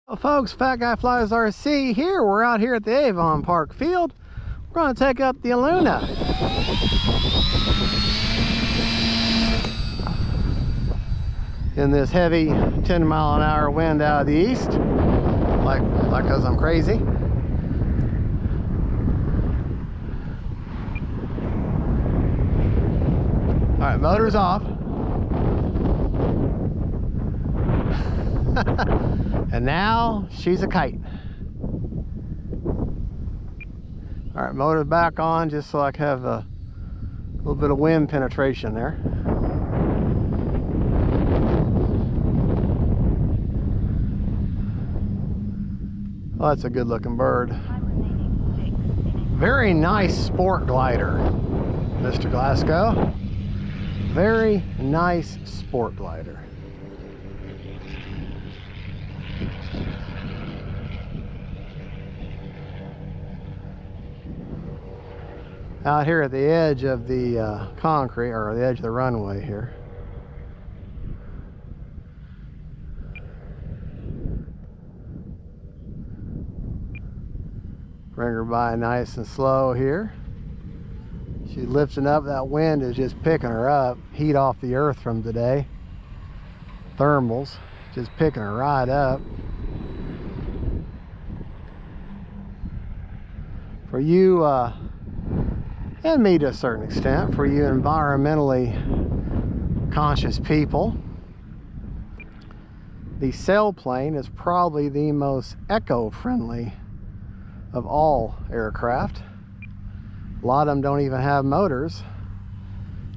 Well, folks, Fat Guy Flies RC here. We're out here at the Avon Park field. We're going to take up the Eluna. In this heavy 10-mile-an-hour wind out of the east, like because I'm crazy. All right, motor's off. And now she's a kite. All right, motor's back on just so I can have a little bit of wind penetration there. Oh, that's a good looking bird. Very nice sport glider, Mr. Glasgow. Very nice sport glider. Out here at the edge of the concrete, or the edge of the runway here. Bring her by nice and slow here. She's lifting up. That wind is just picking her up. Heat off the earth from today. Thermals just picking her right up. For you and me to a certain extent, for you environmentally conscious people, the sailplane is probably the most eco-friendly of all aircraft. A lot of them don't even have motors.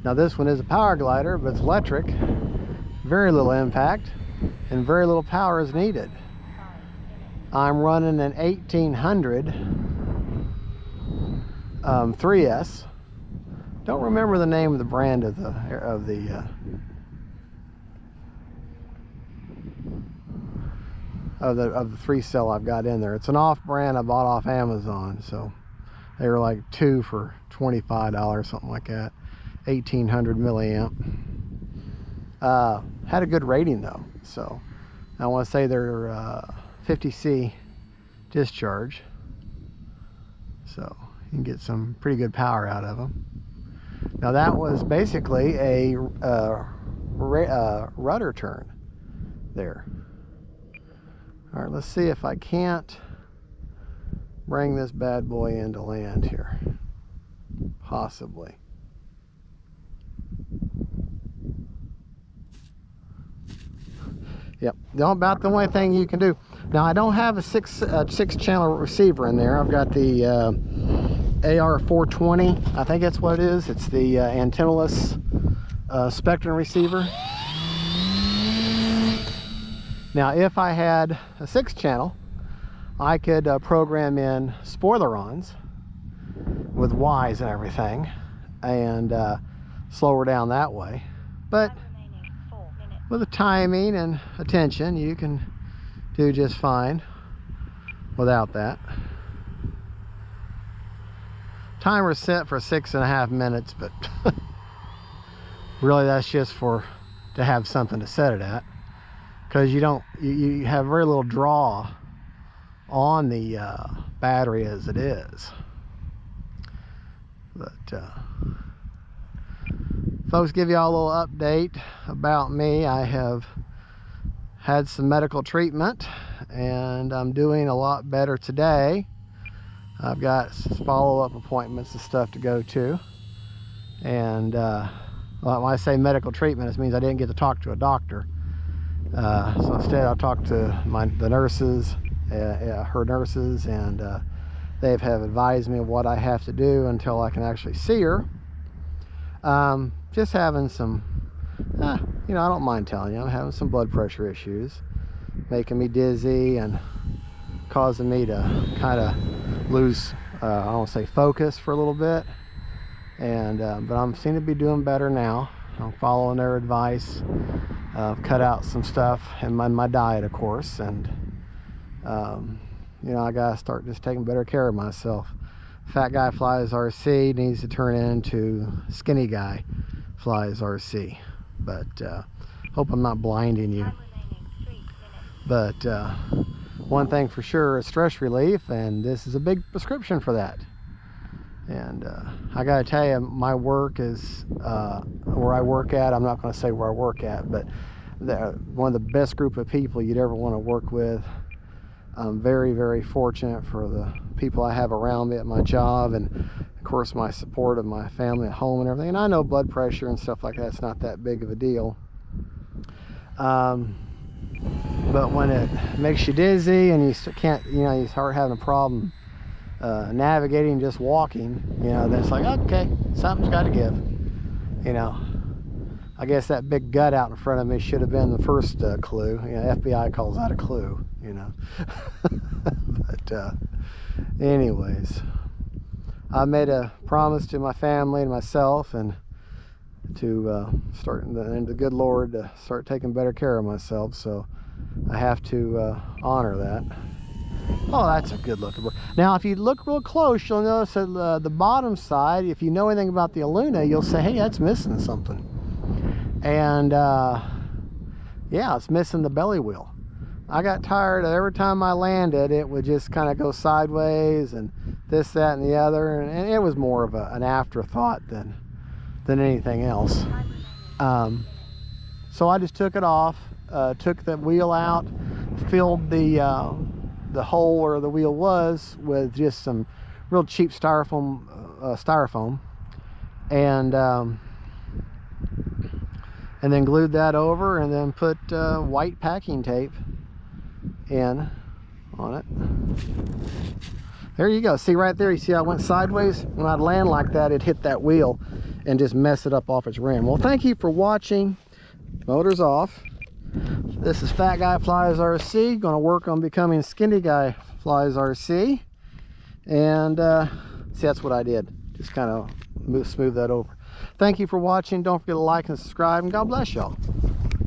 Now this one is a power glider, but it's electric. Very little impact and very little power is needed. I'm running an 1800 3S. Don't remember the name of the brand of the three cell I've got in there. It's an off brand I bought off Amazon, so they were like 2 for $25, something like that. 1800 milliamp. Had a good rating though, so I want to say they're 50C discharge, so you can get some pretty good power out of them. Now that was basically a rudder turn there. All right, let's see if I can't bring this bad boy into land here. Possibly. Yep, about the only thing you can do. Now I don't have a six channel receiver in there. I've got the AR420, I think that's what it is. It's the antennaless spectrum receiver. Now if I had a 6-channel, I could program in spoilerons with Ys and everything and slow her down that way. But with the timing and attention, you can do just fine without that. Timer's set for 6.5 minutes, but really that's just to have something to set it at, because you have very little draw on the battery as it is. But folks, give you all a little update about me. I have had some medical treatment and I'm doing a lot better today. I've got follow-up appointments and stuff to go to, and when I say medical treatment, it means I didn't get to talk to a doctor, so instead I talked to the nurses, her nurses, and they have advised me of what I have to do until I can actually see her. Just having some, you know, I don't mind telling you, I'm having some blood pressure issues, making me dizzy and causing me to kind of lose, I don't want to say focus for a little bit, and but I'm seem to be doing better now. I'm following their advice. Cut out some stuff in my diet, of course, and you know, I gotta start just taking better care of myself. Fat Guy Flies RC needs to turn into Skinny Guy Flies RC, but hope I'm not blinding you. But one thing for sure is stress relief, and this is a big prescription for that. And I gotta tell you, my work is where I work at. I'm not going to say where I work at, but one of the best group of people you'd ever want to work with. I'm very, very fortunate for the people I have around me at my job, and of course my support of my family at home and everything. And I know blood pressure and stuff like that's not that big of a deal, but when it makes you dizzy and you can't, you start having a problem navigating, just walking, then it's like, okay, something's got to give. I guess that big gut out in front of me should have been the first clue. FBI calls that a clue, But anyways, I made a promise to my family and myself, and to and the good Lord to start taking better care of myself. So I have to honor that. Oh, that's a good looking bird. Now, if you look real close, you'll notice that the bottom side, if you know anything about the Eluna, you'll say, hey, that's missing something. And yeah, it's missing the belly wheel. I got tired of every time I landed, it would just kind of go sideways and this, that, and the other. And it was more of an afterthought than anything else. So I just took it off, took the wheel out, filled the hole where the wheel was with just some real cheap styrofoam, and then glued that over, and then put white packing tape in on it. There you go. See right there, you see how it went sideways? When I'd land like that, it hit that wheel and just mess it up off its rim. Well, thank you for watching. Motor's off. This is Fat Guy Flies RC, going to work on becoming Skinny Guy Flies RC. And see, that's what I did, just kind of smooth that over. Thank you for watching. Don't forget to like and subscribe, and God bless y'all.